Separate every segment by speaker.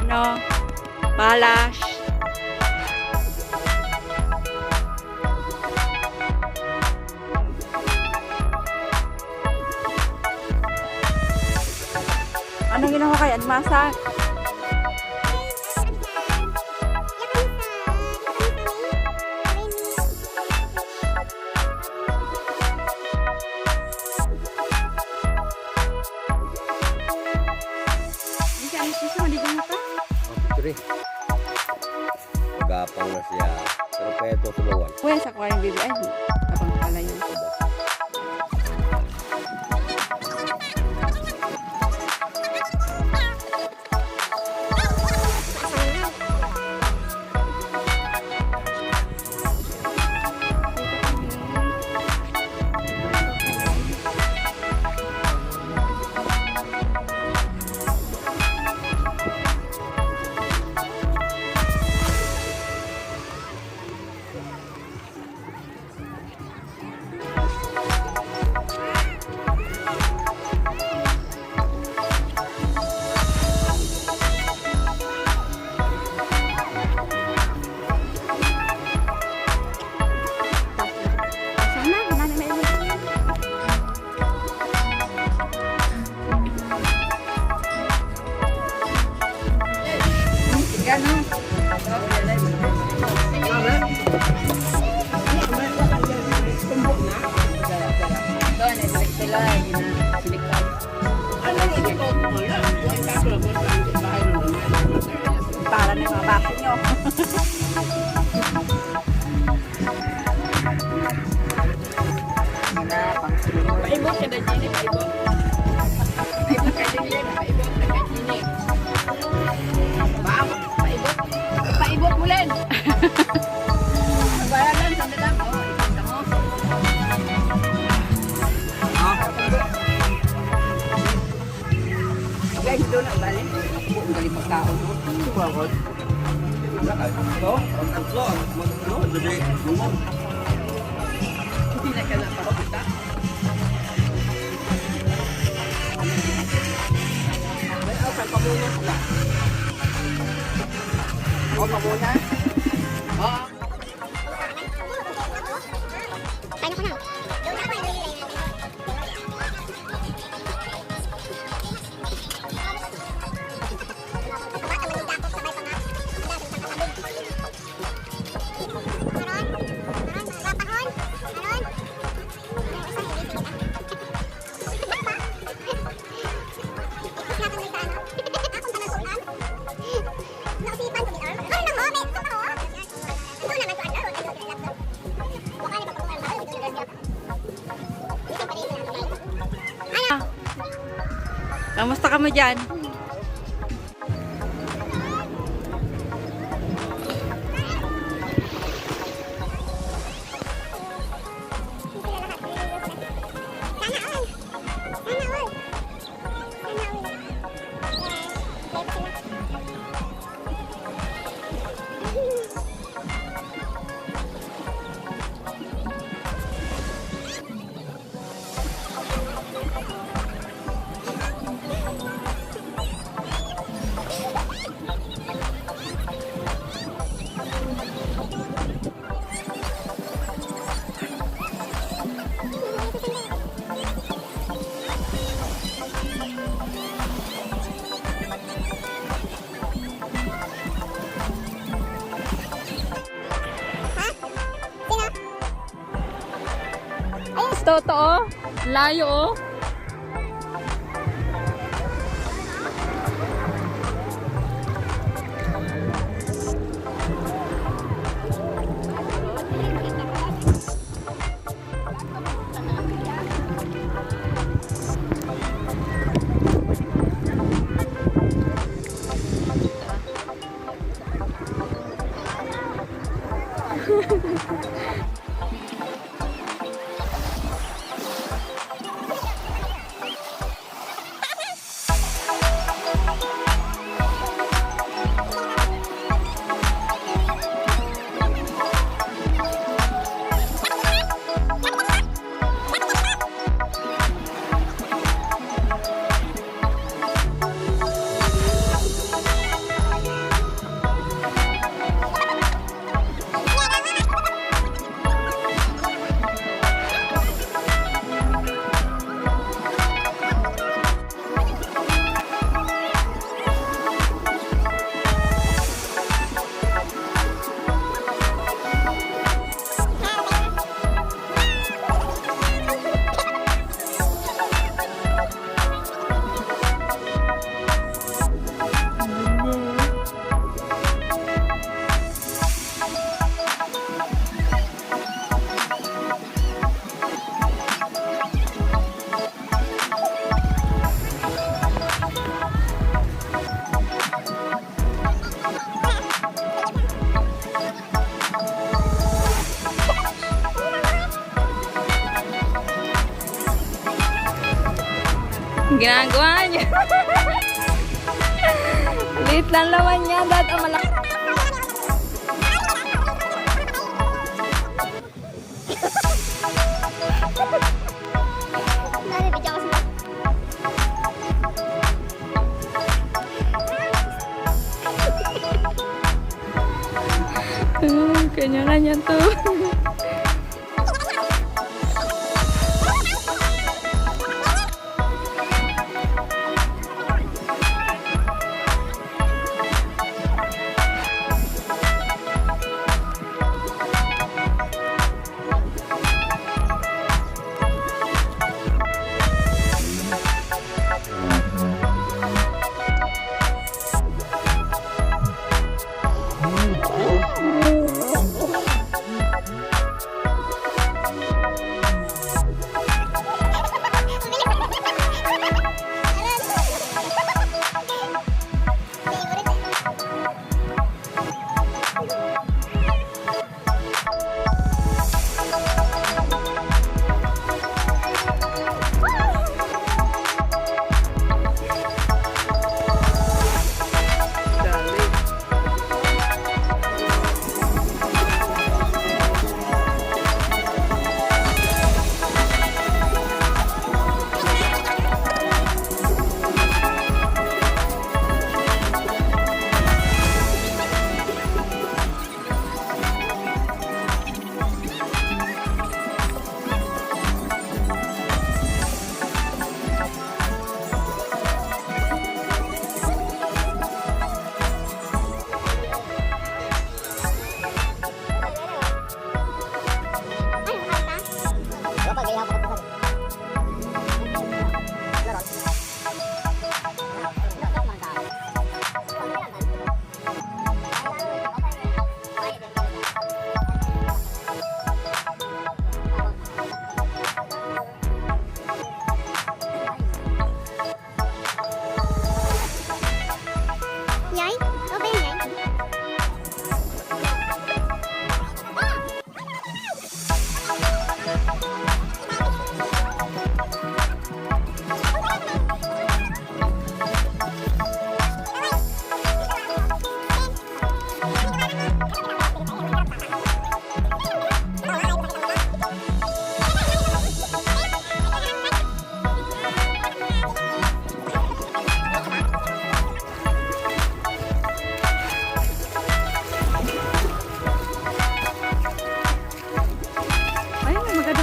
Speaker 1: ano, Balash. Anong ginawa kay Admasa?
Speaker 2: Gapang na siya. Pero kaya ito sulawan.
Speaker 1: Kuya, sa kuya yung baby. Ay, abang pala yun. Para na mga baso nyo.
Speaker 3: Paibot ka na Gini, paibot. Paibot ka Gini, paibot ka Gini. Paibot. Paibot mo len. Bayaran sa dalam. Oh, ibot mo. Guys, doon ang balik. Ang galing pagkaon mo.
Speaker 2: Bakit? Ito? Ang tatlo. Magno, jadi lumang.
Speaker 3: Hindi na ka na pakita. Ay, pagpamuna sila. O, pamuna? Oo.
Speaker 1: Kamusta ka mo dyan? Toto, oh. Layo, oh. Ginagawa niya. Liit lang laman niya. Dahil ang malaki. Kanya-kanya tuh.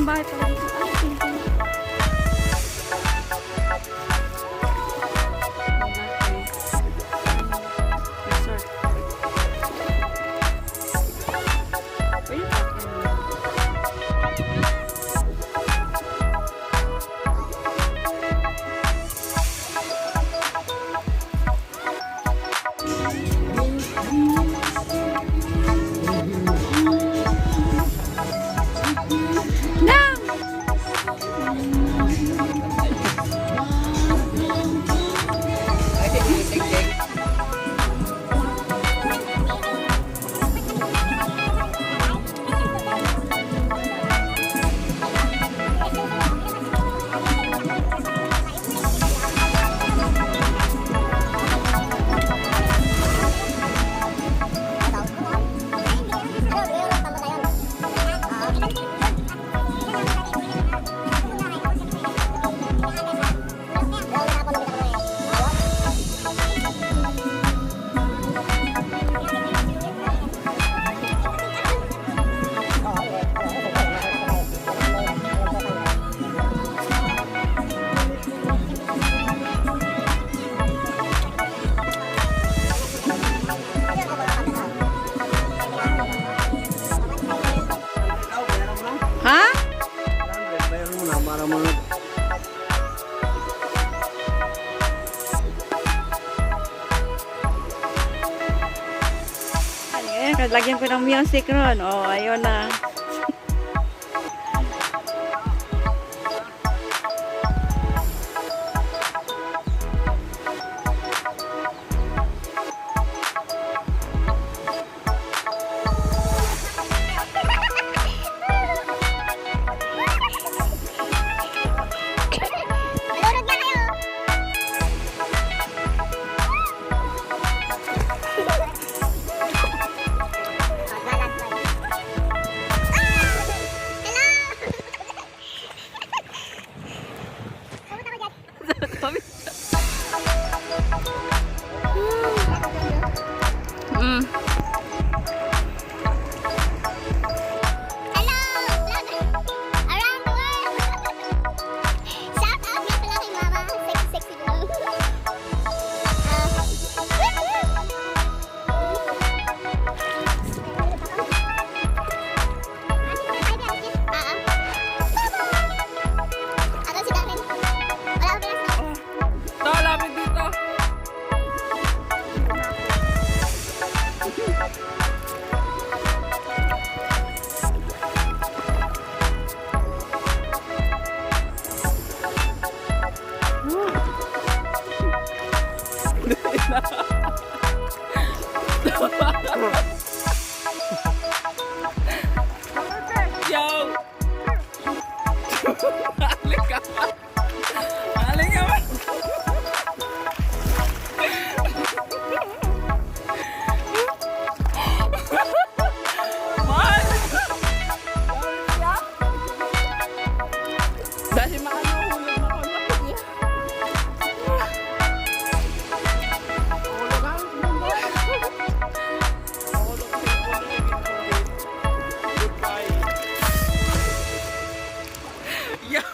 Speaker 1: Bahay pala dito. Ay, tingin. Resort. Ayun. Lagyan ko ng music ron. Oh, ayun na.
Speaker 3: Mm.
Speaker 4: Hello, vlogger around the world. Shout out nga pala kay Mama, sexy vlog. Ano si Darren? Wala ko pinasok.
Speaker 3: Ito, lapit dito. Yo! Halik ka pa! Halik ka pa! Man! Dahil maano hulog na kontak niya. Hulog ang mundo. Hulog ang mundo. Goodbye. Yo!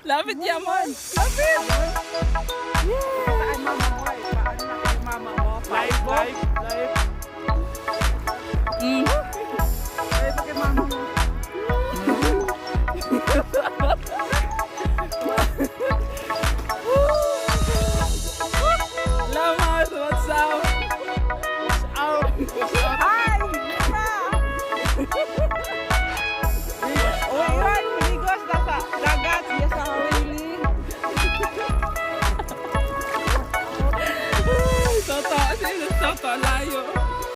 Speaker 3: Lapit yaman! Lapit!
Speaker 5: Saan mama mo eh? Paano na kay mama mo? Live.
Speaker 3: Mm.
Speaker 5: Live kay mama mo.
Speaker 3: Lamas, what's up?
Speaker 5: Hi! Mama! Oh, yun! Ligos na sa dagat. Yes, sa hawili.
Speaker 3: Toto, sino Toto? Layo.